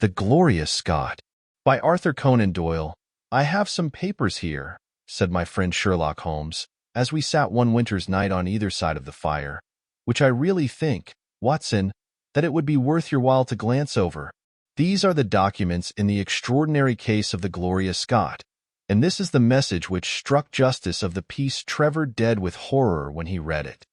The Gloria Scott. By Arthur Conan Doyle. I have some papers here, said my friend Sherlock Holmes, as we sat one winter's night on either side of the fire, which I really think, Watson, that it would be worth your while to glance over. These are the documents in the extraordinary case of the Gloria Scott, and this is the message which struck Justice of the Peace Trevor dead with horror when he read it.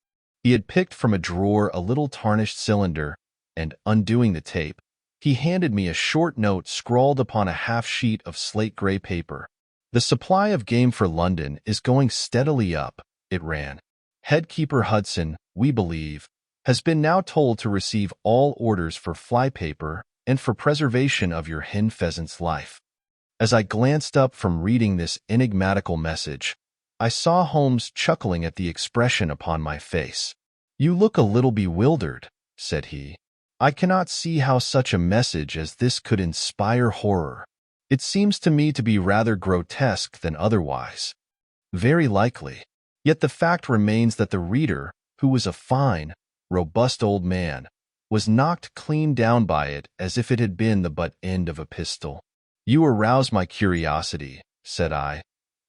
He had picked from a drawer a little tarnished cylinder, and, undoing the tape, he handed me a short note scrawled upon a half-sheet of slate-gray paper. The supply of game for London is going steadily up, it ran. Headkeeper Hudson, we believe, has been now told to receive all orders for flypaper and for preservation of your hen pheasant's life. As I glanced up from reading this enigmatical message, I saw Holmes chuckling at the expression upon my face. "You look a little bewildered," said he. "I cannot see how such a message as this could inspire horror. It seems to me to be rather grotesque than otherwise." "Very likely. Yet the fact remains that the reader, who was a fine, robust old man, was knocked clean down by it as if it had been the butt end of a pistol." "You arouse my curiosity," said I.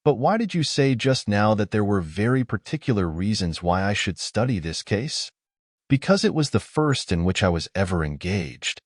"But why did you say just now that there were very particular reasons why I should study this case?" "Because it was the first in which I was ever engaged."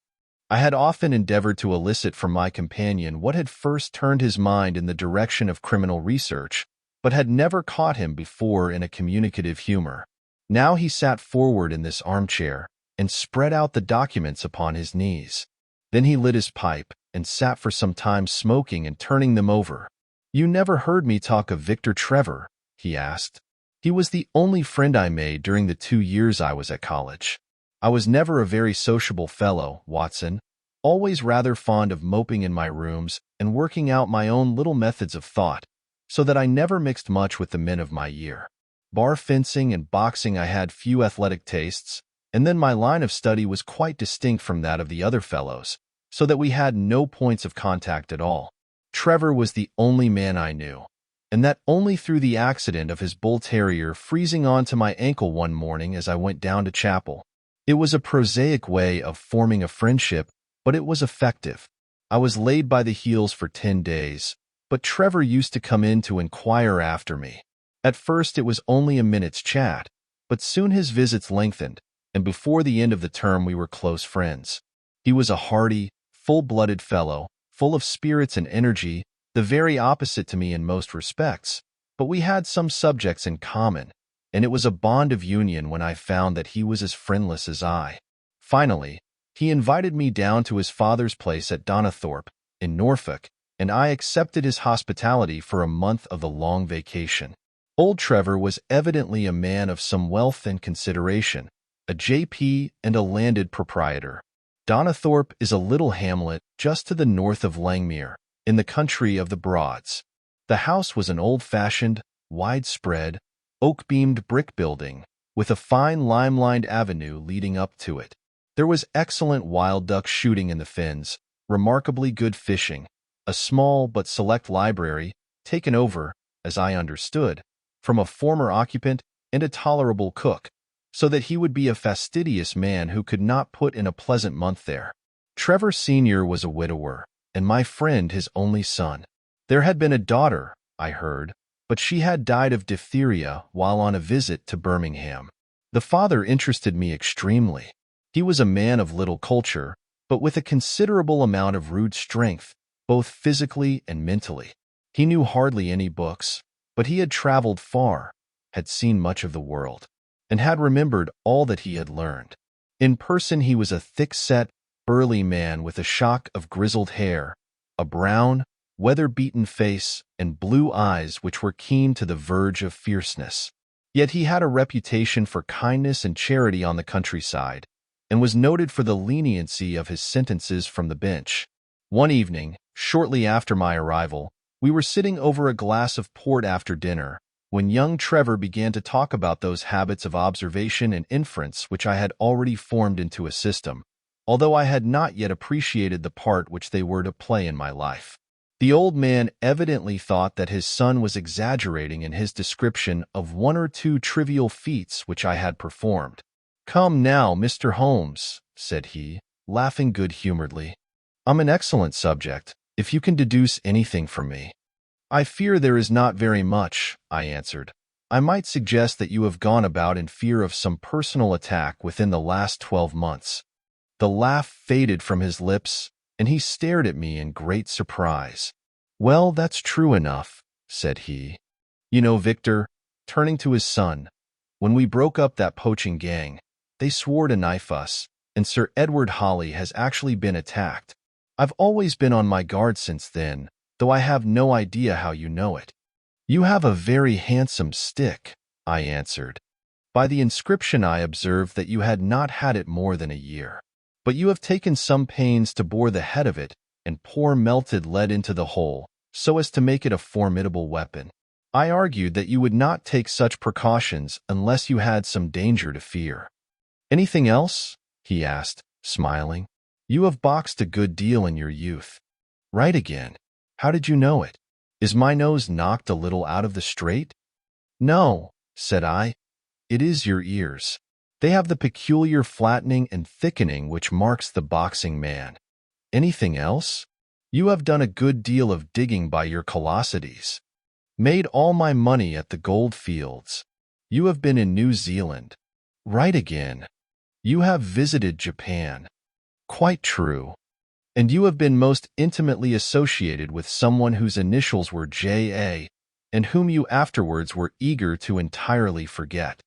I had often endeavored to elicit from my companion what had first turned his mind in the direction of criminal research, but had never caught him before in a communicative humor. Now he sat forward in this armchair and spread out the documents upon his knees. Then he lit his pipe and sat for some time smoking and turning them over. "You never heard me talk of Victor Trevor?" he asked. "He was the only friend I made during the 2 years I was at college. I was never a very sociable fellow, Watson, always rather fond of moping in my rooms and working out my own little methods of thought, so that I never mixed much with the men of my year. Bar fencing and boxing I had few athletic tastes, and then my line of study was quite distinct from that of the other fellows, so that we had no points of contact at all. Trevor was the only man I knew, and that only through the accident of his bull terrier freezing on to my ankle one morning as I went down to chapel. It was a prosaic way of forming a friendship, but it was effective. I was laid by the heels for 10 days, but Trevor used to come in to inquire after me. At first it was only a minute's chat, but soon his visits lengthened, and before the end of the term we were close friends. He was a hearty, full-blooded fellow, full of spirits and energy, the very opposite to me in most respects, but we had some subjects in common, and it was a bond of union when I found that he was as friendless as I. Finally, he invited me down to his father's place at Donnithorpe, in Norfolk, and I accepted his hospitality for a month of the long vacation. Old Trevor was evidently a man of some wealth and consideration, a J.P. and a landed proprietor. Donnithorpe is a little hamlet just to the north of Langmere, in the country of the Broads. The house was an old-fashioned, widespread, oak-beamed brick building, with a fine lime-lined avenue leading up to it. There was excellent wild duck shooting in the fens, remarkably good fishing, a small but select library, taken over, as I understood, from a former occupant, and a tolerable cook, so that he would be a fastidious man who could not put in a pleasant month there. Trevor Sr. was a widower, and my friend his only son. There had been a daughter, I heard, but she had died of diphtheria while on a visit to Birmingham. The father interested me extremely. He was a man of little culture, but with a considerable amount of rude strength, both physically and mentally. He knew hardly any books, but he had traveled far, had seen much of the world, and had remembered all that he had learned. In person he was a thick-set, burly man with a shock of grizzled hair, a brown, weather-beaten face, and blue eyes which were keen to the verge of fierceness. Yet he had a reputation for kindness and charity on the countryside, and was noted for the leniency of his sentences from the bench. One evening, shortly after my arrival, we were sitting over a glass of port after dinner, when young Trevor began to talk about those habits of observation and inference which I had already formed into a system, although I had not yet appreciated the part which they were to play in my life. The old man evidently thought that his son was exaggerating in his description of 1 or 2 trivial feats which I had performed. "Come now, Mr. Holmes," said he, laughing good-humoredly. I'm an excellent subject, if you can deduce anything from me. I fear there is not very much, I answered. I might suggest that you have gone about in fear of some personal attack within the last 12 months. The laugh faded from his lips, and he stared at me in great surprise. Well, that's true enough, said he. You know, Victor, turning to his son, when we broke up that poaching gang, they swore to knife us, and Sir Edward Hawley has actually been attacked. I've always been on my guard since then, though I have no idea how you know it. You have a very handsome stick, I answered. By the inscription I observed that you had not had it more than a year. But you have taken some pains to bore the head of it and pour melted lead into the hole, so as to make it a formidable weapon. I argued that you would not take such precautions unless you had some danger to fear. Anything else? He asked, smiling. You have boxed a good deal in your youth. Right again. How did you know it? Is my nose knocked a little out of the straight? No, said I. It is your ears. They have the peculiar flattening and thickening which marks the boxing man. Anything else? You have done a good deal of digging by your callosities. Made all my money at the gold fields. You have been in New Zealand. Right again. You have visited Japan. Quite true. And you have been most intimately associated with someone whose initials were J.A., and whom you afterwards were eager to entirely forget.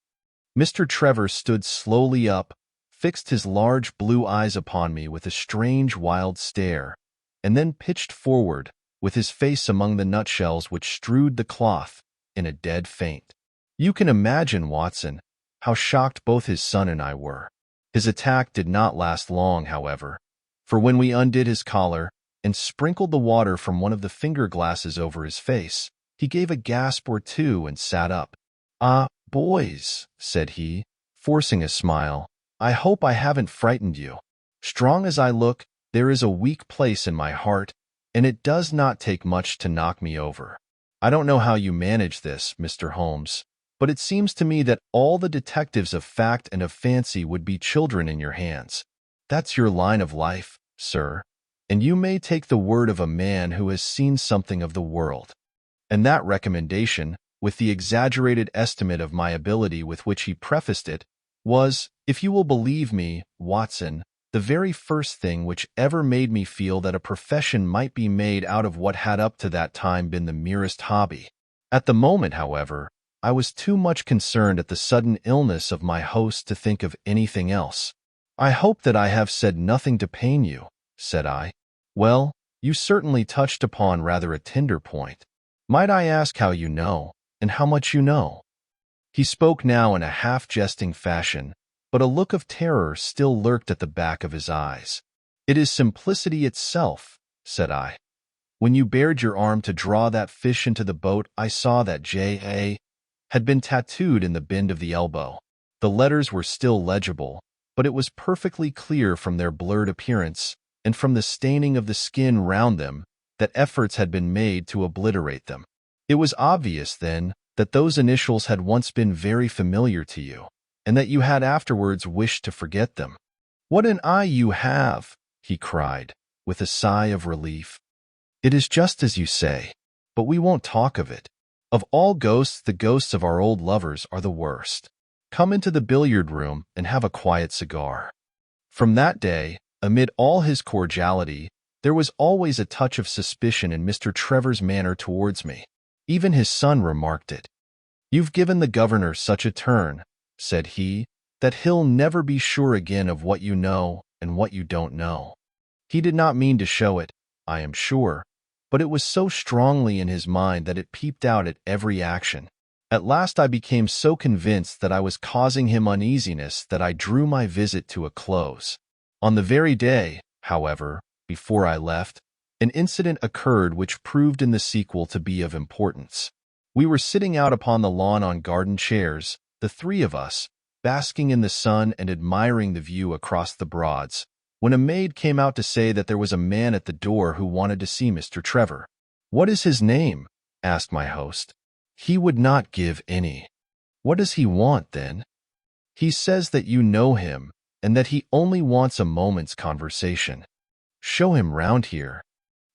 Mr. Trevor stood slowly up, fixed his large blue eyes upon me with a strange wild stare, and then pitched forward, with his face among the nutshells which strewed the cloth, in a dead faint. You can imagine, Watson, how shocked both his son and I were. His attack did not last long, however, for when we undid his collar and sprinkled the water from one of the finger-glasses over his face, he gave a gasp or two and sat up. Ah, boys, said he, forcing a smile, I hope I haven't frightened you. Strong as I look, there is a weak place in my heart, and it does not take much to knock me over. I don't know how you manage this, Mr. Holmes, but it seems to me that all the detectives of fact and of fancy would be children in your hands. That's your line of life, sir, and you may take the word of a man who has seen something of the world. And that recommendation, with the exaggerated estimate of my ability with which he prefaced it, was, if you will believe me, Watson, the very first thing which ever made me feel that a profession might be made out of what had up to that time been the merest hobby. At the moment, however, I was too much concerned at the sudden illness of my host to think of anything else. I hope that I have said nothing to pain you, said I. Well, you certainly touched upon rather a tender point. Might I ask how you know, and how much you know? He spoke now in a half-jesting fashion, but a look of terror still lurked at the back of his eyes. It is simplicity itself, said I. When you bared your arm to draw that fish into the boat, I saw that J.A. had been tattooed in the bend of the elbow. The letters were still legible, but it was perfectly clear from their blurred appearance and from the staining of the skin round them that efforts had been made to obliterate them. It was obvious, then, that those initials had once been very familiar to you, and that you had afterwards wished to forget them. What an eye you have, he cried, with a sigh of relief. It is just as you say, but we won't talk of it. Of all ghosts, the ghosts of our old lovers are the worst. Come into the billiard room and have a quiet cigar. From that day, amid all his cordiality, there was always a touch of suspicion in Mr. Trevor's manner towards me. Even his son remarked it. You've given the governor such a turn, said he, that he'll never be sure again of what you know and what you don't know. He did not mean to show it, I am sure, but it was so strongly in his mind that it peeped out at every action. At last I became so convinced that I was causing him uneasiness that I drew my visit to a close. On the very day, however, before I left, an incident occurred which proved in the sequel to be of importance. We were sitting out upon the lawn on garden chairs, the three of us, basking in the sun and admiring the view across the Broads, when a maid came out to say that there was a man at the door who wanted to see Mr. Trevor. What is his name? Asked my host. He would not give any. What does he want, then? He says that you know him, and that he only wants a moment's conversation. Show him round here."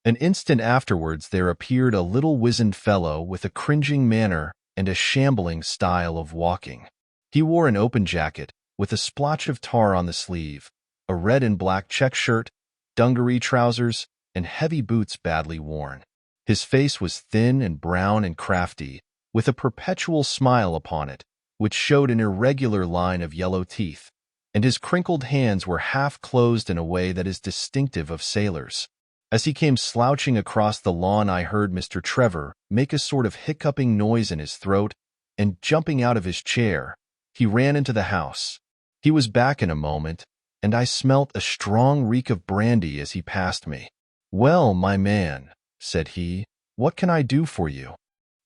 An instant afterwards there appeared a little wizened fellow with a cringing manner and a shambling style of walking. He wore an open jacket, with a splotch of tar on the sleeve, a red and black check shirt, dungaree trousers, and heavy boots badly worn. His face was thin and brown and crafty, with a perpetual smile upon it, which showed an irregular line of yellow teeth, and his crinkled hands were half closed in a way that is distinctive of sailors. As he came slouching across the lawn, I heard Mr. Trevor make a sort of hiccuping noise in his throat, and jumping out of his chair, he ran into the house. He was back in a moment, and I smelt a strong reek of brandy as he passed me. "Well, my man," said he, "what can I do for you?"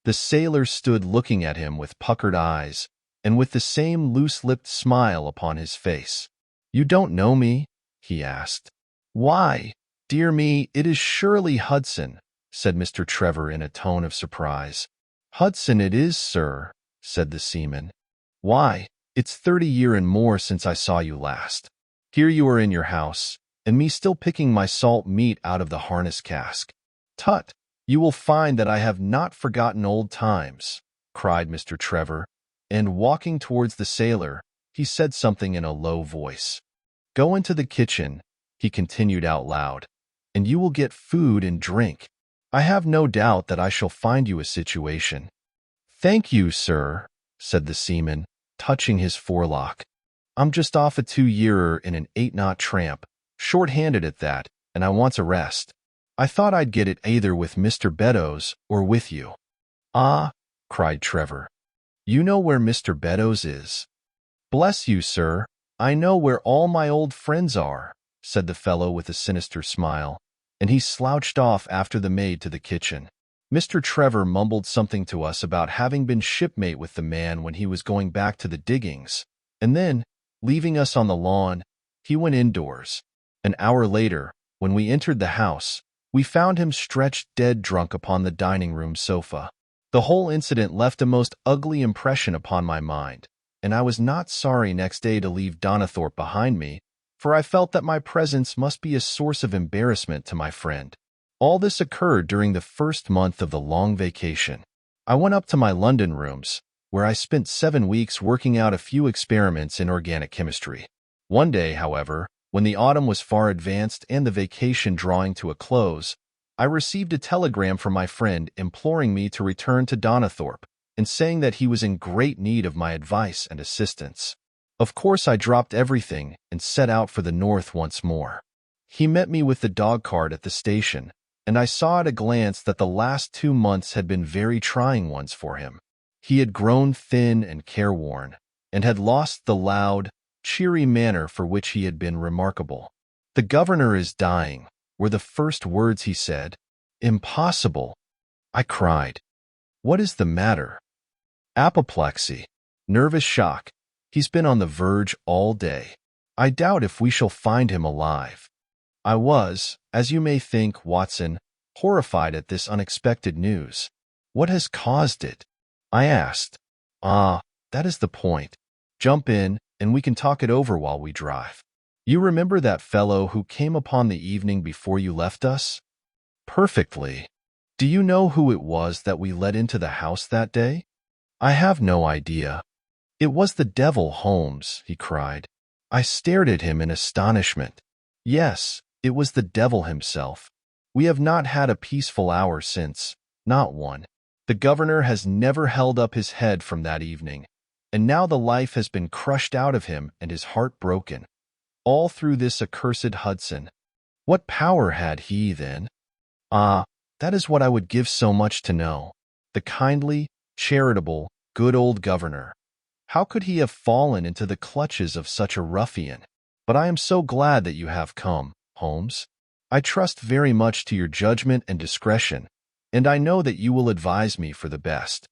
The sailor stood looking at him with puckered eyes, and with the same loose-lipped smile upon his face. "You don't know me?" he asked. "Why, dear me, it is surely Hudson," said Mr. Trevor in a tone of surprise. "Hudson it is, sir," said the seaman. "Why, it's 30 year and more since I saw you last. Here you are in your house, and me still picking my salt meat out of the harness cask. Tut, you will find that I have not forgotten old times," cried Mr. Trevor, and walking towards the sailor, he said something in a low voice. "Go into the kitchen," he continued out loud, "and you will get food and drink. I have no doubt that I shall find you a situation." "Thank you, sir," said the seaman, touching his forelock. "I'm just off a 2-yearer in an 8-knot tramp, short-handed at that, and I wants a rest. I thought I'd get it either with Mr. Beddoes or with you." "Ah," cried Trevor, "you know where Mr. Beddoes is?" "Bless you, sir, I know where all my old friends are," said the fellow with a sinister smile, and he slouched off after the maid to the kitchen. Mr. Trevor mumbled something to us about having been shipmate with the man when he was going back to the diggings, and then, leaving us on the lawn, he went indoors. An hour later, when we entered the house, we found him stretched dead drunk upon the dining-room sofa. The whole incident left a most ugly impression upon my mind, and I was not sorry next day to leave Donathorpe behind me, for I felt that my presence must be a source of embarrassment to my friend. All this occurred during the first month of the long vacation. I went up to my London rooms, where I spent 7 weeks working out a few experiments in organic chemistry. One day, however, when the autumn was far advanced and the vacation drawing to a close, I received a telegram from my friend imploring me to return to Donathorpe and saying that he was in great need of my advice and assistance. Of course, I dropped everything and set out for the north once more. He met me with the dog-cart at the station, and I saw at a glance that the last 2 months had been very trying ones for him. He had grown thin and careworn, and had lost the loud, cheery manner for which he had been remarkable. "The governor is dying," were the first words he said. "Impossible," I cried. "What is the matter?" "Apoplexy. Nervous shock. He's been on the verge all day. I doubt if we shall find him alive." I was, as you may think, Watson, horrified at this unexpected news. "What has caused it?" I asked. "Ah, that is the point. Jump in, and we can talk it over while we drive. You remember that fellow who came upon the evening before you left us?" "Perfectly. Do you know who it was that we let into the house that day?" "I have no idea." "It was the devil, Holmes," he cried. I stared at him in astonishment. Yes, it was the devil himself. We have not had a peaceful hour since, not one. The governor has never held up his head from that evening, and now the life has been crushed out of him and his heart broken. All through this accursed Hudson. What power had he, then? Ah, that is what I would give so much to know. The kindly, charitable, good old governor. How could he have fallen into the clutches of such a ruffian? But I am so glad that you have come, Holmes. I trust very much to your judgment and discretion, and I know that you will advise me for the best.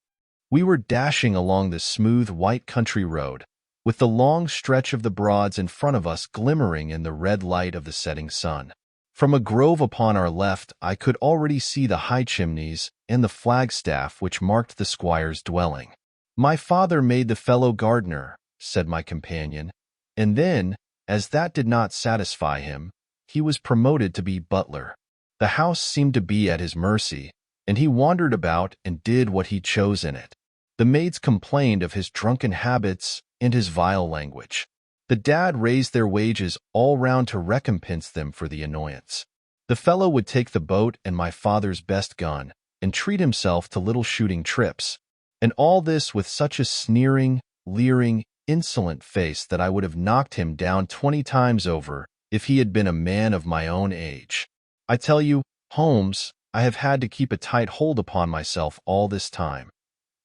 We were dashing along the smooth white country road, with the long stretch of the Broads in front of us glimmering in the red light of the setting sun. From a grove upon our left I could already see the high chimneys and the flagstaff which marked the squire's dwelling. "My father made the fellow gardener," said my companion, and then, as that did not satisfy him, he was promoted to be butler. The house seemed to be at his mercy, and he wandered about and did what he chose in it. The maids complained of his drunken habits and his vile language. The dad raised their wages all round to recompense them for the annoyance. The fellow would take the boat and my father's best gun and treat himself to little shooting trips, and all this with such a sneering, leering, insolent face that I would have knocked him down 20 times over if he had been a man of my own age. I tell you, Holmes, I have had to keep a tight hold upon myself all this time,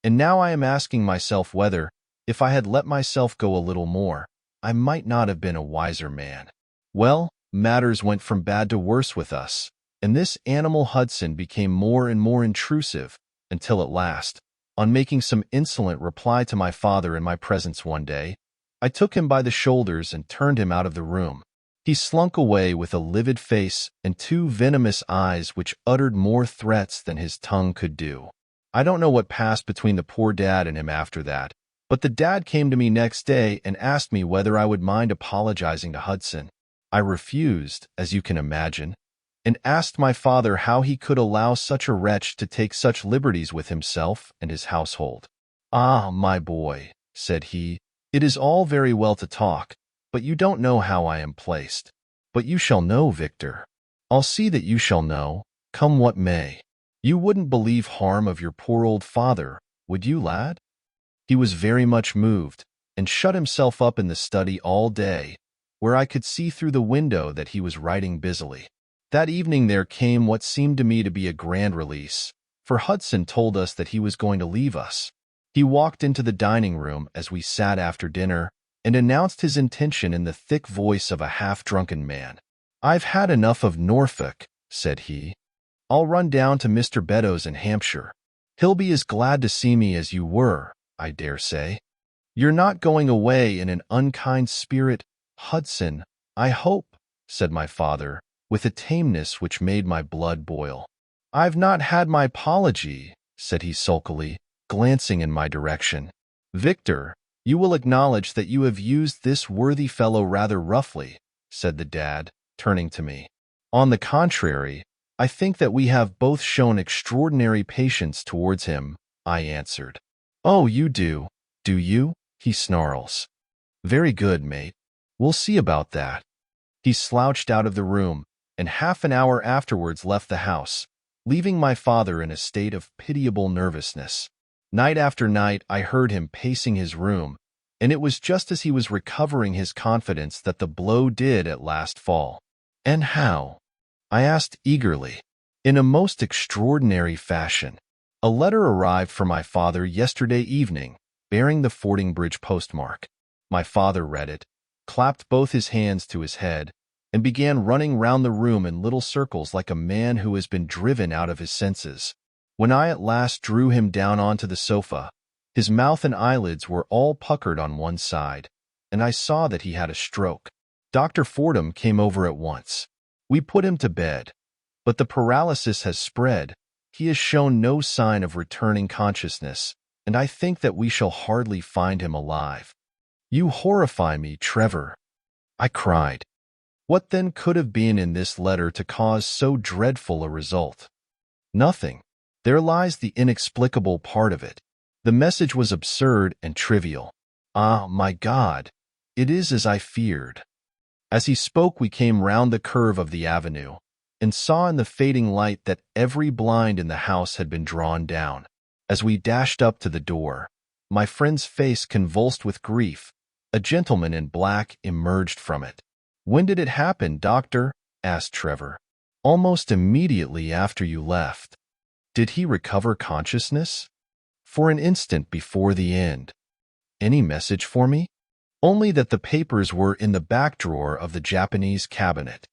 and now I am asking myself whether, if I had let myself go a little more, I might not have been a wiser man. Well, matters went from bad to worse with us, and this animal Hudson became more and more intrusive, until at last, on making some insolent reply to my father in my presence one day, I took him by the shoulders and turned him out of the room. He slunk away with a livid face and 2 venomous eyes which uttered more threats than his tongue could do. I don't know what passed between the poor dad and him after that, but the dad came to me next day and asked me whether I would mind apologizing to Hudson. I refused, as you can imagine, and asked my father how he could allow such a wretch to take such liberties with himself and his household. "Ah, my boy," said he, "it is all very well to talk, but you don't know how I am placed. But you shall know, Victor. I'll see that you shall know, come what may. You wouldn't believe harm of your poor old father, would you, lad?" He was very much moved, and shut himself up in the study all day, where I could see through the window that he was writing busily. That evening there came what seemed to me to be a grand release, for Hudson told us that he was going to leave us. He walked into the dining room as we sat after dinner and announced his intention in the thick voice of a half-drunken man. "I've had enough of Norfolk," said he. "I'll run down to Mr. Beddoes in Hampshire. He'll be as glad to see me as you were, I dare say. You're not going away in an unkind spirit, Hudson, I hope," said my father, with a tameness which made my blood boil. "I've not had my apology," said he sulkily, glancing in my direction. "Victor, you will acknowledge that you have used this worthy fellow rather roughly," said the dad, turning to me. "On the contrary, I think that we have both shown extraordinary patience towards him," I answered. "Oh, you do you?" he snarls. "Very good, mate. We'll see about that." He slouched out of the room, and half an hour afterwards left the house, leaving my father in a state of pitiable nervousness. Night after night I heard him pacing his room, and it was just as he was recovering his confidence that the blow did at last fall. "And how?" I asked eagerly. "In a most extraordinary fashion. A letter arrived for my father yesterday evening, bearing the Fordingbridge postmark. My father read it, clapped both his hands to his head, and began running round the room in little circles like a man who has been driven out of his senses. When I at last drew him down onto the sofa, his mouth and eyelids were all puckered on one side, and I saw that he had a stroke. Dr. Fordham came over at once. We put him to bed, but the paralysis has spread. He has shown no sign of returning consciousness, and I think that we shall hardly find him alive." "You horrify me, Trevor," I cried. "What then could have been in this letter to cause so dreadful a result?" "Nothing. There lies the inexplicable part of it. The message was absurd and trivial. Ah, my God, it is as I feared." As he spoke we came round the curve of the avenue, and saw in the fading light that every blind in the house had been drawn down. As we dashed up to the door, my friend's face convulsed with grief, a gentleman in black emerged from it. "When did it happen, doctor?" asked Trevor. "Almost immediately after you left." "Did he recover consciousness?" "For an instant before the end." "Any message for me?" "Only that the papers were in the back drawer of the Japanese cabinet."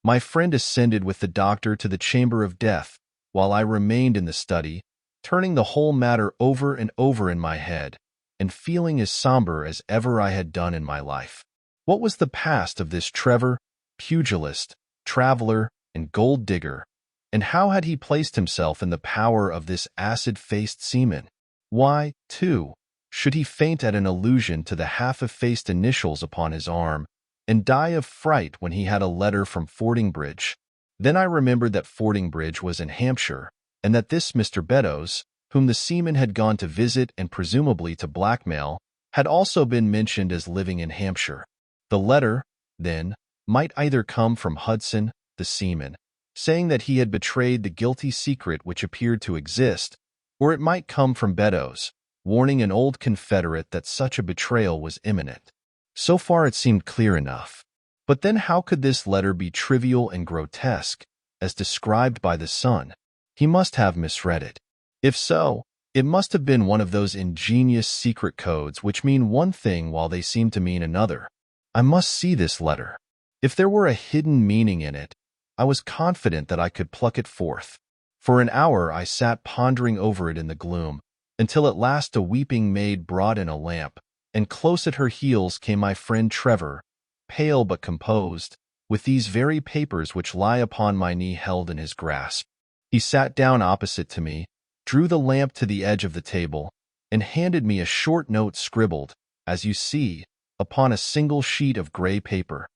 My friend ascended with the doctor to the chamber of death, while I remained in the study, turning the whole matter over and over in my head, and feeling as somber as ever I had done in my life. What was the past of this Trevor, pugilist, traveler, and gold digger, and how had he placed himself in the power of this acid-faced seaman? Why, too, should he faint at an allusion to the half-effaced initials upon his arm, and die of fright when he had a letter from Fordingbridge. Then I remembered that Fordingbridge was in Hampshire, and that this Mr. Beddoes, whom the seaman had gone to visit and presumably to blackmail, had also been mentioned as living in Hampshire. The letter, then, might either come from Hudson, the seaman, saying that he had betrayed the guilty secret which appeared to exist, or it might come from Beddoes, warning an old confederate that such a betrayal was imminent. So far it seemed clear enough. But then how could this letter be trivial and grotesque, as described by the Sun? He must have misread it. If so, it must have been one of those ingenious secret codes which mean one thing while they seem to mean another. I must see this letter. If there were a hidden meaning in it, I was confident that I could pluck it forth. For an hour I sat pondering over it in the gloom, until at last a weeping maid brought in a lamp, and close at her heels came my friend Trevor, pale but composed, with these very papers which lie upon my knee held in his grasp. He sat down opposite to me, drew the lamp to the edge of the table, and handed me a short note scribbled, as you see, upon a single sheet of gray paper.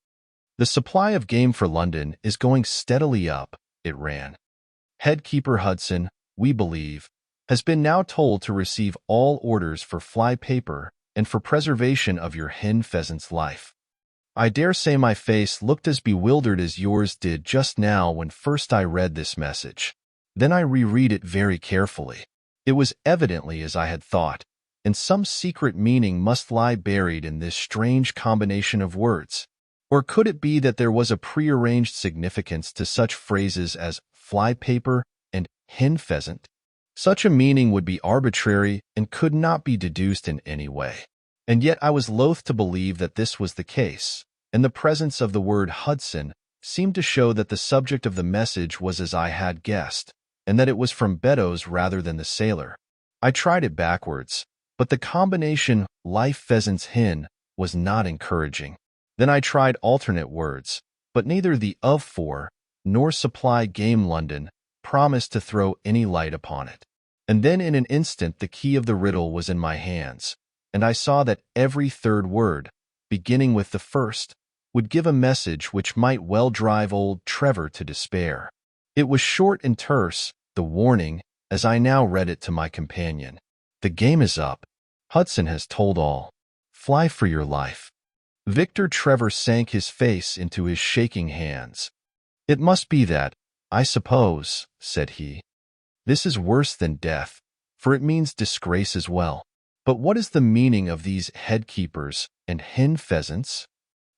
The supply of game for London is going steadily up, it ran. Headkeeper Hudson, we believe, has been now told to receive all orders for fly paper and for preservation of your hen pheasant's life. I dare say my face looked as bewildered as yours did just now when first I read this message. Then I reread it very carefully. It was evidently as I had thought, and some secret meaning must lie buried in this strange combination of words. Or could it be that there was a prearranged significance to such phrases as fly paper and hen pheasant? Such a meaning would be arbitrary and could not be deduced in any way. And yet I was loath to believe that this was the case, and the presence of the word Hudson seemed to show that the subject of the message was as I had guessed, and that it was from Beddoes rather than the sailor. I tried it backwards, but the combination life pheasant's hen was not encouraging. Then I tried alternate words, but neither the of for nor supply game London promised to throw any light upon it. And then in an instant the key of the riddle was in my hands, and I saw that every third word, beginning with the first, would give a message which might well drive old Trevor to despair. It was short and terse, the warning, as I now read it to my companion. The game is up. Hudson has told all. Fly for your life. Victor Trevor sank his face into his shaking hands. It must be that, I suppose, said he. This is worse than death, for it means disgrace as well. But what is the meaning of these headkeepers and hen pheasants?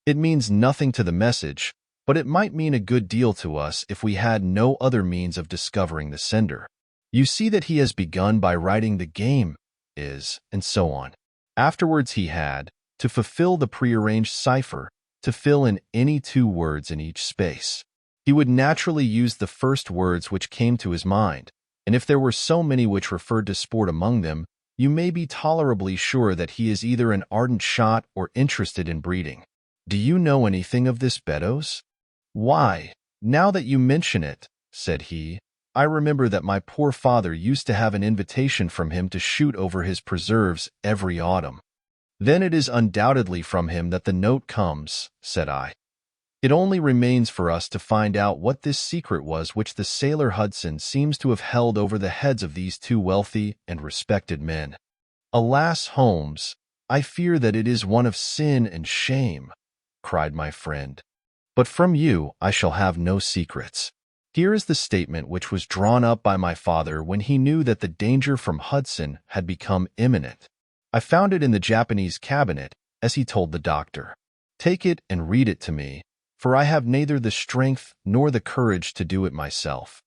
It means nothing to the message, but it might mean a good deal to us if we had no other means of discovering the sender. You see that he has begun by writing the game is, and so on. Afterwards he had, to fulfill the prearranged cipher, to fill in any two words in each space. He would naturally use the first words which came to his mind, and if there were so many which referred to sport among them, you may be tolerably sure that he is either an ardent shot or interested in breeding. Do you know anything of this Beddoes? Why, now that you mention it, said he, I remember that my poor father used to have an invitation from him to shoot over his preserves every autumn. Then it is undoubtedly from him that the note comes, said I. It only remains for us to find out what this secret was which the sailor Hudson seems to have held over the heads of these two wealthy and respected men. Alas, Holmes, I fear that it is one of sin and shame, cried my friend. But from you I shall have no secrets. Here is the statement which was drawn up by my father when he knew that the danger from Hudson had become imminent. I found it in the Japanese cabinet, as he told the doctor. Take it and read it to me, for I have neither the strength nor the courage to do it myself.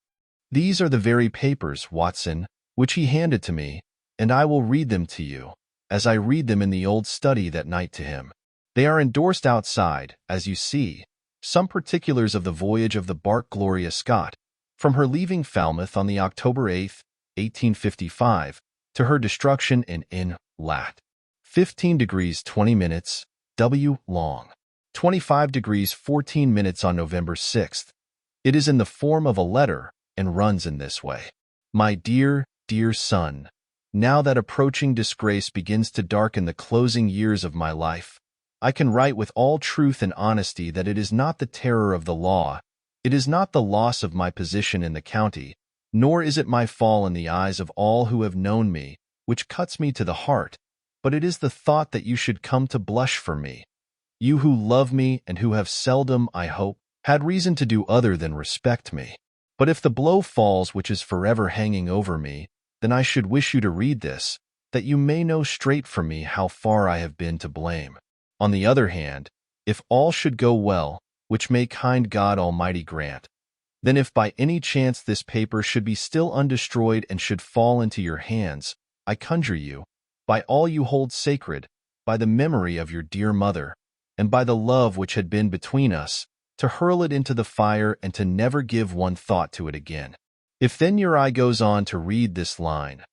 These are the very papers, Watson, which he handed to me, and I will read them to you, as I read them in the old study that night to him. They are endorsed outside, as you see, some particulars of the voyage of the bark Gloria Scott, from her leaving Falmouth on the October 8, 1855, to her destruction in lat. 15 degrees 20 minutes, W. long. 25 degrees 14 minutes on November 6th. It is in the form of a letter and runs in this way. My dear, dear son, now that approaching disgrace begins to darken the closing years of my life, I can write with all truth and honesty that it is not the terror of the law, it is not the loss of my position in the county, nor is it my fall in the eyes of all who have known me, which cuts me to the heart, but it is the thought that you should come to blush for me. You who love me and who have seldom, I hope, had reason to do other than respect me. But if the blow falls which is forever hanging over me, then I should wish you to read this, that you may know straight from me how far I have been to blame. On the other hand, if all should go well, which may kind God Almighty grant, then if by any chance this paper should be still undestroyed and should fall into your hands, I conjure you, by all you hold sacred, by the memory of your dear mother, and by the love which had been between us, to hurl it into the fire and to never give one thought to it again. If then your eye goes on to read this line,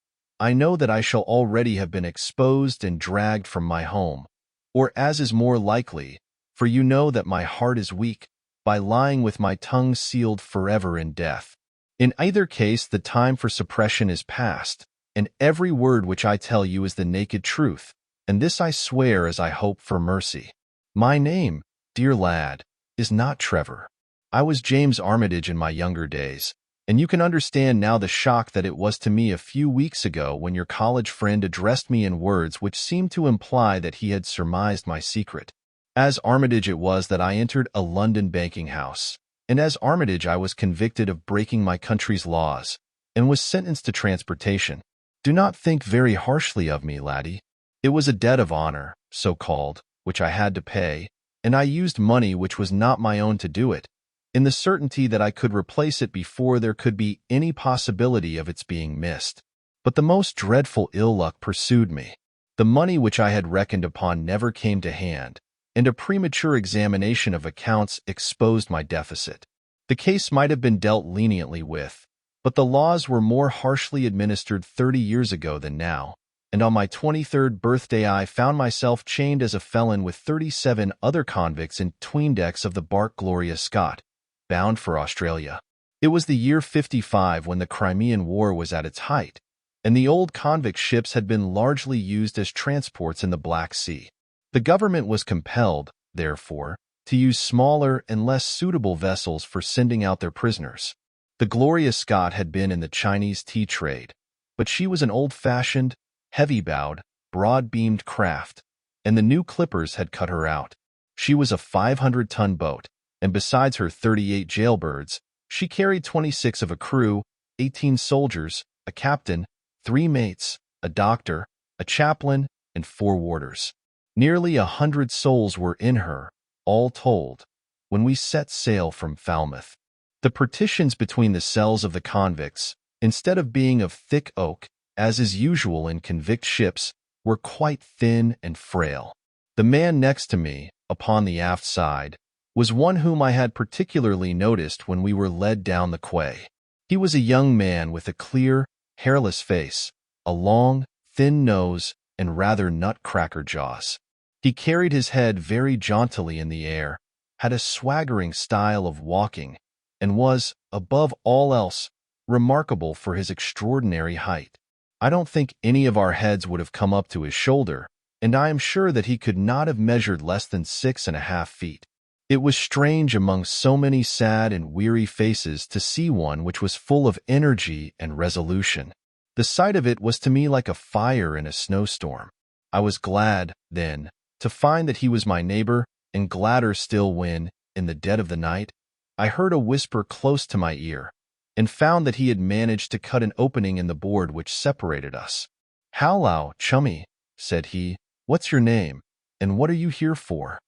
I know that I shall already have been exposed and dragged from my home, or as is more likely, for you know that my heart is weak, by lying with my tongue sealed forever in death. In either case the time for suppression is past, and every word which I tell you is the naked truth, and this I swear as I hope for mercy. My name, dear lad, is not Trevor. I was James Armitage in my younger days, and you can understand now the shock that it was to me a few weeks ago when your college friend addressed me in words which seemed to imply that he had surmised my secret. As Armitage it was that I entered a London banking house, and as Armitage I was convicted of breaking my country's laws, and was sentenced to transportation. Do not think very harshly of me, laddie. It was a debt of honor, so-called, which I had to pay, and I used money which was not my own to do it, in the certainty that I could replace it before there could be any possibility of its being missed. But the most dreadful ill luck pursued me. The money which I had reckoned upon never came to hand, and a premature examination of accounts exposed my deficit. The case might have been dealt leniently with, but the laws were more harshly administered 30 years ago than now, and on my 23rd birthday I found myself chained as a felon with 37 other convicts in 'tween decks of the bark Gloria Scott, bound for Australia. It was the year 55 when the Crimean War was at its height, and the old convict ships had been largely used as transports in the Black Sea. The government was compelled, therefore, to use smaller and less suitable vessels for sending out their prisoners. The Gloria Scott had been in the Chinese tea trade, but she was an old-fashioned, heavy-bowed, broad-beamed craft, and the new clippers had cut her out. She was a 500-ton boat, and besides her 38 jailbirds, she carried 26 of a crew, 18 soldiers, a captain, 3 mates, a doctor, a chaplain, and 4 warders. Nearly 100 souls were in her, all told, when we set sail from Falmouth. The partitions between the cells of the convicts, instead of being of thick oak, as is usual in convict ships, were quite thin and frail. The man next to me, upon the aft side, was one whom I had particularly noticed when we were led down the quay. He was a young man with a clear, hairless face, a long, thin nose, and rather nutcracker jaws. He carried his head very jauntily in the air, had a swaggering style of walking, and was, above all else, remarkable for his extraordinary height. I don't think any of our heads would have come up to his shoulder, and I am sure that he could not have measured less than 6½ feet. It was strange among so many sad and weary faces to see one which was full of energy and resolution. The sight of it was to me like a fire in a snowstorm. I was glad, then, to find that he was my neighbor, and gladder still when, in the dead of the night, I heard a whisper close to my ear, and found that he had managed to cut an opening in the board which separated us. "Hallo, chummy," said he, "what's your name, and what are you here for?"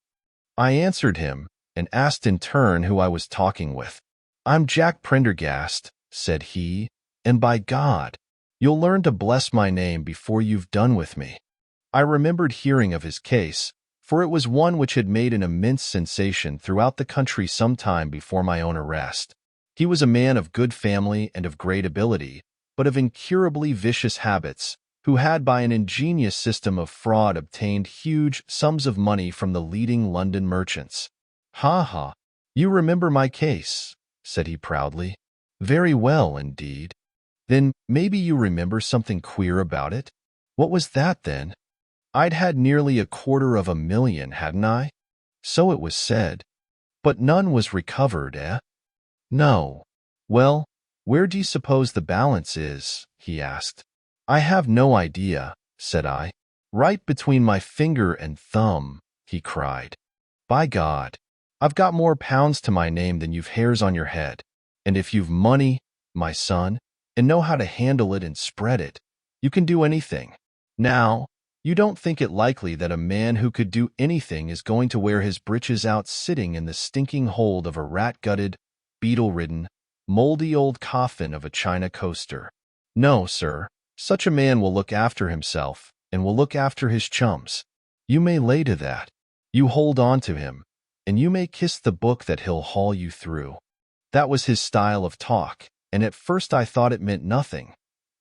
I answered him, and asked in turn who I was talking with. "I'm Jack Prendergast," said he, "and by God, you'll learn to bless my name before you've done with me." I remembered hearing of his case, for it was one which had made an immense sensation throughout the country some time before my own arrest. He was a man of good family and of great ability, but of incurably vicious habits, who had by an ingenious system of fraud obtained huge sums of money from the leading London merchants. "Ha ha, you remember my case," said he proudly. "Very well, indeed. Then maybe you remember something queer about it? What was that, then?" I'd had nearly $250,000, hadn't I? So it was said. But none was recovered, eh? No. Well, where do you suppose the balance is? He asked. I have no idea, said I. Right between my finger and thumb, he cried. By God, I've got more pounds to my name than you've hairs on your head. And if you've money, my son, and know how to handle it and spread it, you can do anything. Now, you don't think it likely that a man who could do anything is going to wear his breeches out sitting in the stinking hold of a rat-gutted, beetle-ridden, moldy old coffin of a China coaster. No, sir, such a man will look after himself and will look after his chums. You may lay to that. You hold on to him, and you may kiss the book that he'll haul you through. That was his style of talk, and at first I thought it meant nothing.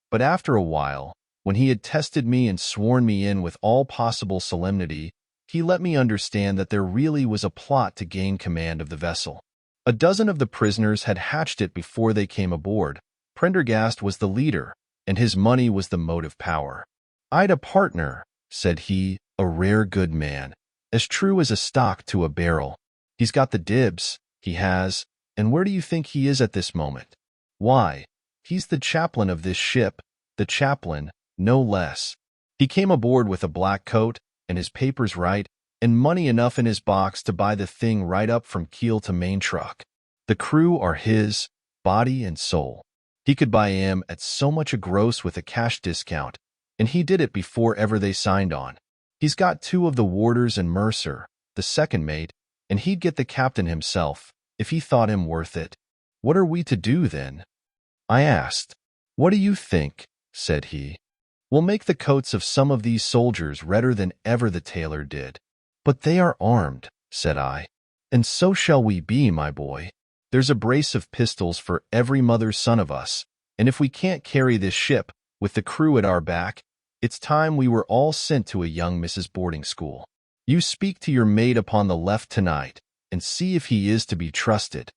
But after a while, when he had tested me and sworn me in with all possible solemnity, he let me understand that there really was a plot to gain command of the vessel. A dozen of the prisoners had hatched it before they came aboard. Prendergast was the leader, and his money was the motive power. I'd a partner, said he, a rare good man, as true as a stock to a barrel. He's got the dibs, he has, and where do you think he is at this moment? Why, he's the chaplain of this ship, the chaplain, no less. He came aboard with a black coat, and his papers right, and money enough in his box to buy the thing right up from keel to main truck. The crew are his, body and soul. He could buy 'em at so much a gross with a cash discount, and he did it before ever they signed on. He's got 2 of the warders and Mercer, the second mate, and he'd get the captain himself, if he thought him worth it. What are we to do, then? I asked. What do you think? Said he. We'll make the coats of some of these soldiers redder than ever the tailor did. But they are armed, said I. And so shall we be, my boy. There's a brace of pistols for every mother's son of us, and if we can't carry this ship, with the crew at our back, it's time we were all sent to a young Mrs. boarding school. You speak to your mate upon the left tonight, and see if he is to be trusted.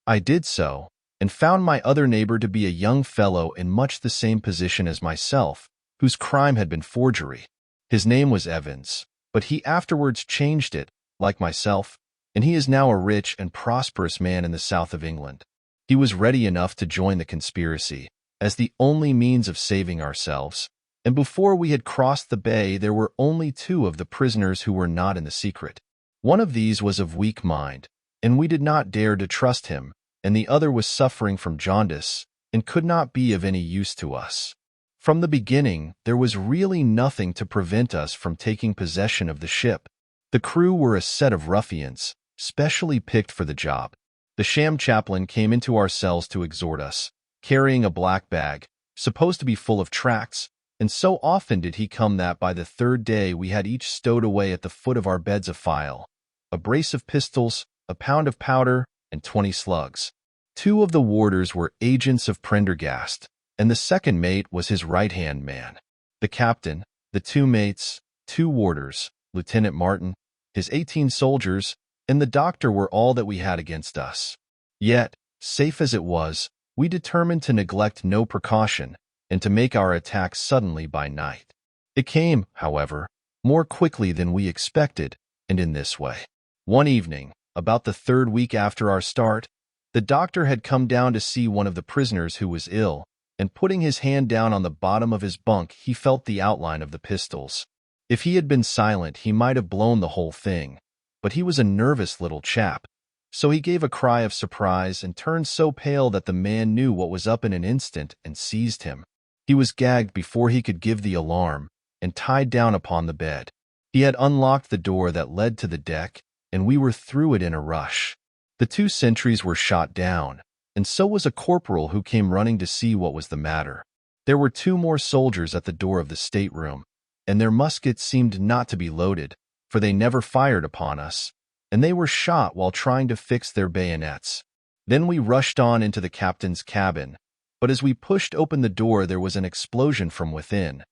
I did so, and found my other neighbor to be a young fellow in much the same position as myself, whose crime had been forgery. His name was Evans, but he afterwards changed it, like myself, and he is now a rich and prosperous man in the south of England. He was ready enough to join the conspiracy, as the only means of saving ourselves, and before we had crossed the bay there were only 2 of the prisoners who were not in the secret. One of these was of weak mind, and we did not dare to trust him, and the other was suffering from jaundice, and could not be of any use to us. From the beginning, there was really nothing to prevent us from taking possession of the ship. The crew were a set of ruffians, specially picked for the job. The sham chaplain came into our cells to exhort us, carrying a black bag, supposed to be full of tracts, and so often did he come that by the 3rd day we had each stowed away at the foot of our beds a file, a brace of pistols, a pound of powder, and 20 slugs. 2 of the warders were agents of Prendergast, and the second mate was his right-hand man. The captain, the 2 mates, 2 warders, Lieutenant Martin, his 18 soldiers, and the doctor were all that we had against us. Yet, safe as it was, we determined to neglect no precaution, and to make our attack suddenly by night. It came, however, more quickly than we expected, and in this way. One evening, about the 3rd week after our start, the doctor had come down to see one of the prisoners who was ill, and putting his hand down on the bottom of his bunk, he felt the outline of the pistols. If he had been silent, he might have blown the whole thing, but he was a nervous little chap, so he gave a cry of surprise and turned so pale that the man knew what was up in an instant and seized him. He was gagged before he could give the alarm, and tied down upon the bed. He had unlocked the door that led to the deck, and we were through it in a rush. The 2 sentries were shot down, and so was a corporal who came running to see what was the matter. There were 2 more soldiers at the door of the stateroom, and their muskets seemed not to be loaded, for they never fired upon us, and they were shot while trying to fix their bayonets. Then we rushed on into the captain's cabin, but as we pushed open the door there was an explosion from within,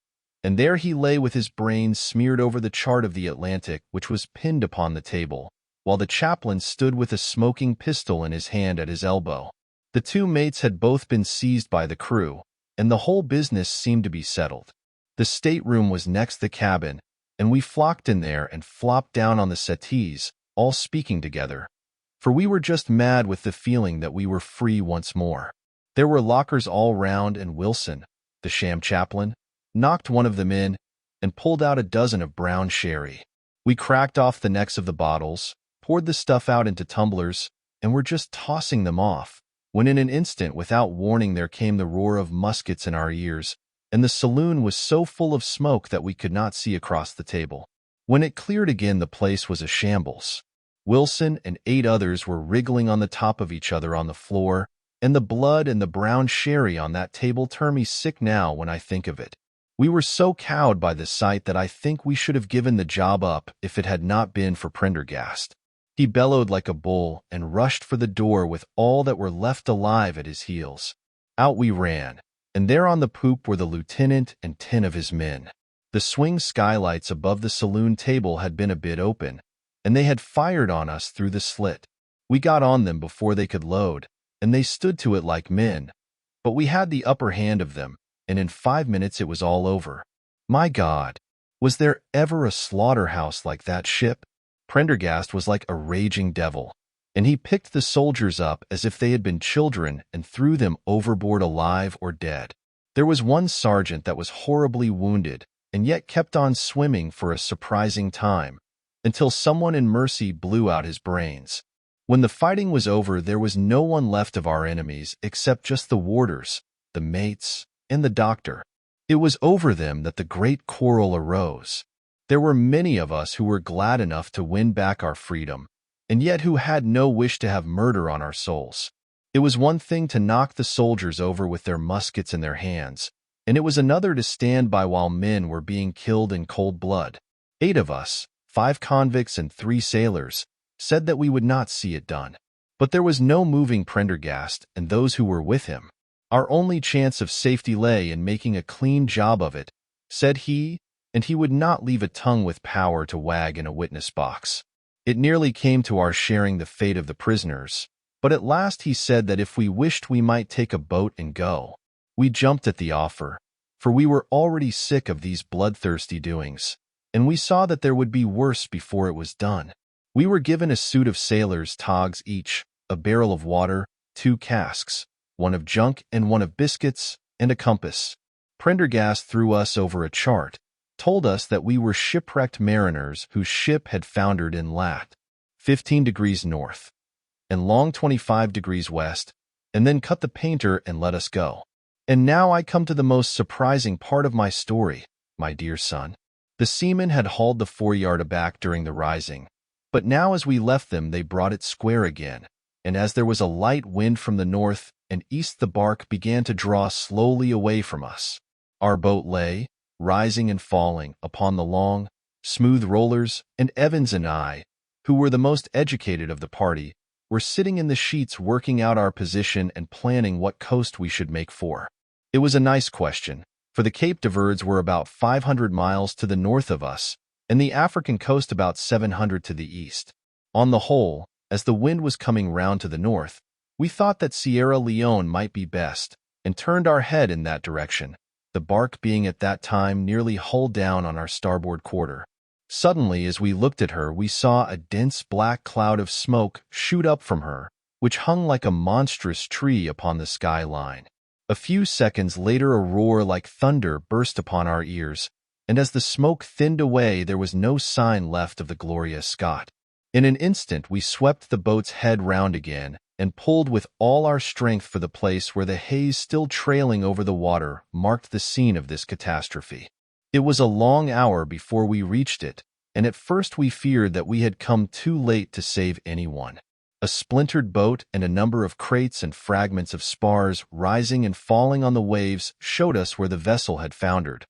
and there he lay with his brains smeared over the chart of the Atlantic which was pinned upon the table, while the chaplain stood with a smoking pistol in his hand at his elbow. The 2 mates had both been seized by the crew, and the whole business seemed to be settled. The stateroom was next the cabin, and we flocked in there and flopped down on the settees, all speaking together. For we were just mad with the feeling that we were free once more. There were lockers all round, and Wilson, the sham chaplain, knocked one of them in and pulled out a dozen of brown sherry. We cracked off the necks of the bottles, poured the stuff out into tumblers, and were just tossing them off, when in an instant, without warning, there came the roar of muskets in our ears, and the saloon was so full of smoke that we could not see across the table. When it cleared again, the place was a shambles. Wilson and 8 others were wriggling on the top of each other on the floor, and the blood and the brown sherry on that table turn me sick now when I think of it. We were so cowed by the sight that I think we should have given the job up if it had not been for Prendergast. He bellowed like a bull and rushed for the door with all that were left alive at his heels. Out we ran, and there on the poop were the lieutenant and 10 of his men. The swing skylights above the saloon table had been a bit open, and they had fired on us through the slit. We got on them before they could load, and they stood to it like men, but we had the upper hand of them, and in 5 minutes it was all over. My God, was there ever a slaughterhouse like that ship? Prendergast was like a raging devil, and he picked the soldiers up as if they had been children and threw them overboard alive or dead. There was one sergeant that was horribly wounded and yet kept on swimming for a surprising time, until someone in mercy blew out his brains. When the fighting was over, there was no one left of our enemies except just the warders, the mates, and the doctor. It was over them that the great quarrel arose. There were many of us who were glad enough to win back our freedom, and yet who had no wish to have murder on our souls. It was one thing to knock the soldiers over with their muskets in their hands, and it was another to stand by while men were being killed in cold blood. 8 of us, 5 convicts and 3 sailors, said that we would not see it done. But there was no moving Prendergast and those who were with him. Our only chance of safety lay in making a clean job of it, said he, and he would not leave a tongue with power to wag in a witness box. It nearly came to our sharing the fate of the prisoners, but at last he said that if we wished we might take a boat and go. We jumped at the offer, for we were already sick of these bloodthirsty doings, and we saw that there would be worse before it was done. We were given a suit of sailors' togs each, a barrel of water, 2 casks, one of junk and one of biscuits, and a compass. Prendergast threw us over a chart, told us that we were shipwrecked mariners whose ship had foundered in lat. 15 degrees north, and long 25 degrees west, and then cut the painter and let us go. And now I come to the most surprising part of my story, my dear son. The seamen had hauled the foreyard aback during the rising, but now as we left them they brought it square again, and as there was a light wind from the north and east, the bark began to draw slowly away from us. Our boat lay, rising and falling, upon the long, smooth rollers, and Evans and I, who were the most educated of the party, were sitting in the sheets working out our position and planning what coast we should make for. It was a nice question, for the Cape de Verds were about 500 miles to the north of us, and the African coast about 700 to the east. On the whole, as the wind was coming round to the north, we thought that Sierra Leone might be best, and turned our head in that direction, the bark being at that time nearly hull down on our starboard quarter. Suddenly, as we looked at her, we saw a dense black cloud of smoke shoot up from her, which hung like a monstrous tree upon the sky line. A few seconds later, a roar like thunder burst upon our ears, and as the smoke thinned away, there was no sign left of the Gloria Scott. In an instant, we swept the boat's head round again, and pulled with all our strength for the place where the haze still trailing over the water marked the scene of this catastrophe. It was a long hour before we reached it, and at first we feared that we had come too late to save anyone. A splintered boat and a number of crates and fragments of spars rising and falling on the waves showed us where the vessel had foundered.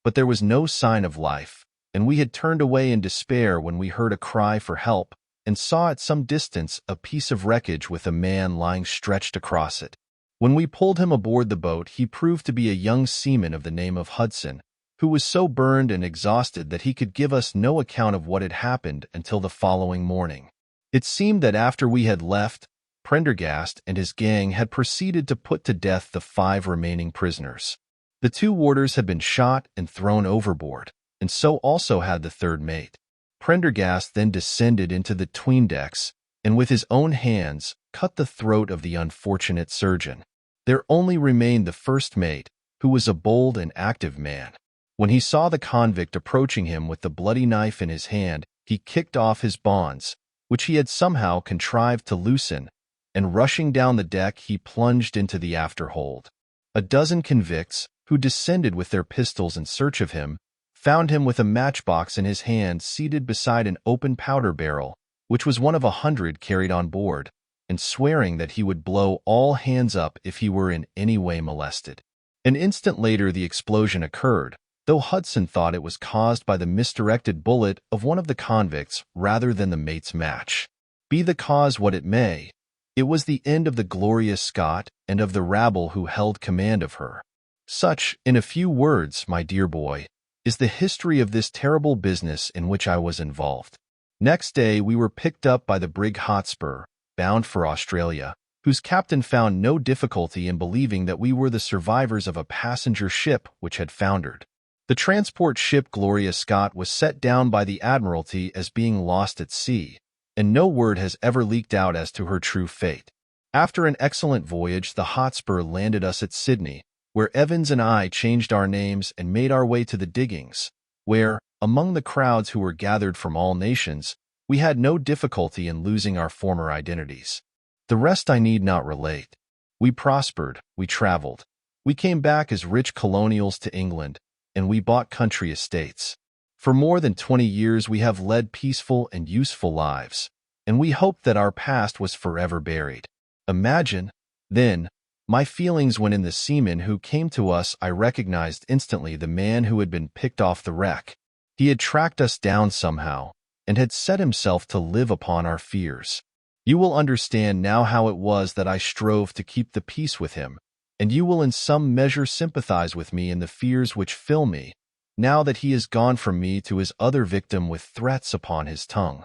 But there was no sign of life, and we had turned away in despair when we heard a cry for help and saw at some distance a piece of wreckage with a man lying stretched across it. When we pulled him aboard the boat, he proved to be a young seaman of the name of Hudson, who was so burned and exhausted that he could give us no account of what had happened until the following morning. It seemed that after we had left, Prendergast and his gang had proceeded to put to death the 5 remaining prisoners. The 2 warders had been shot and thrown overboard, and so also had the third mate. Prendergast then descended into the 'tweendecks, and with his own hands cut the throat of the unfortunate surgeon. There only remained the first mate, who was a bold and active man. When he saw the convict approaching him with the bloody knife in his hand, he kicked off his bonds, which he had somehow contrived to loosen, and rushing down the deck he plunged into the afterhold. A dozen convicts, who descended with their pistols in search of him, found him with a matchbox in his hand seated beside an open powder barrel, which was one of 100 carried on board, and swearing that he would blow all hands up if he were in any way molested. An instant later the explosion occurred, though Hudson thought it was caused by the misdirected bullet of one of the convicts rather than the mate's match. Be the cause what it may, it was the end of the Gloria Scott and of the rabble who held command of her. Such, in a few words, my dear boy, is the history of this terrible business in which I was involved. Next day we were picked up by the brig Hotspur, bound for Australia, whose captain found no difficulty in believing that we were the survivors of a passenger ship which had foundered. The transport ship Gloria Scott was set down by the Admiralty as being lost at sea, and no word has ever leaked out as to her true fate. After an excellent voyage, the Hotspur landed us at Sydney, where Evans and I changed our names and made our way to the diggings, where, among the crowds who were gathered from all nations, we had no difficulty in losing our former identities. The rest I need not relate. We prospered, we traveled. We came back as rich colonials to England, and we bought country estates. For more than 20 years we have led peaceful and useful lives, and we hoped that our past was forever buried. Imagine, then, my feelings when in the seaman who came to us I recognized instantly the man who had been picked off the wreck. He had tracked us down somehow, and had set himself to live upon our fears. You will understand now how it was that I strove to keep the peace with him, and you will in some measure sympathize with me in the fears which fill me, now that he is gone from me to his other victim with threats upon his tongue.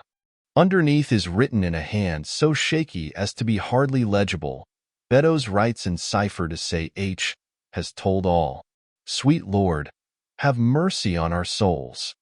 Underneath is written in a hand so shaky as to be hardly legible, Beddoes writes in cipher to say H has told all. Sweet Lord, have mercy on our souls.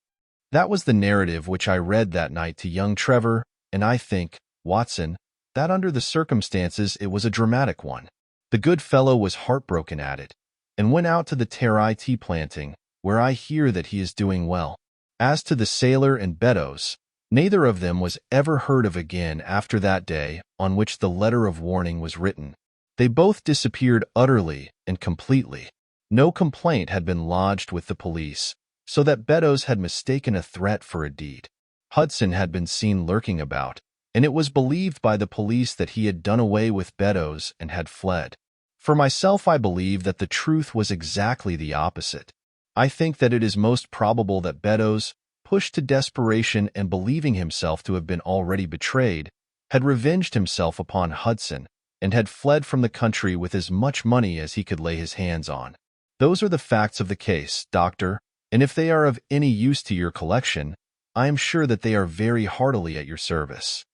That was the narrative which I read that night to young Trevor, and I think, Watson, that under the circumstances it was a dramatic one. The good fellow was heartbroken at it, and went out to the Terrai tea planting, where I hear that he is doing well. As to the sailor and Beddoes, neither of them was ever heard of again after that day on which the letter of warning was written. They both disappeared utterly and completely. No complaint had been lodged with the police, so that Beddoes had mistaken a threat for a deed. Hudson had been seen lurking about, and it was believed by the police that he had done away with Beddoes and had fled. For myself, I believe that the truth was exactly the opposite. I think that it is most probable that Beddoes, pushed to desperation and believing himself to have been already betrayed, had revenged himself upon Hudson, and had fled from the country with as much money as he could lay his hands on. Those are the facts of the case, Doctor, and if they are of any use to your collection, I am sure that they are very heartily at your service.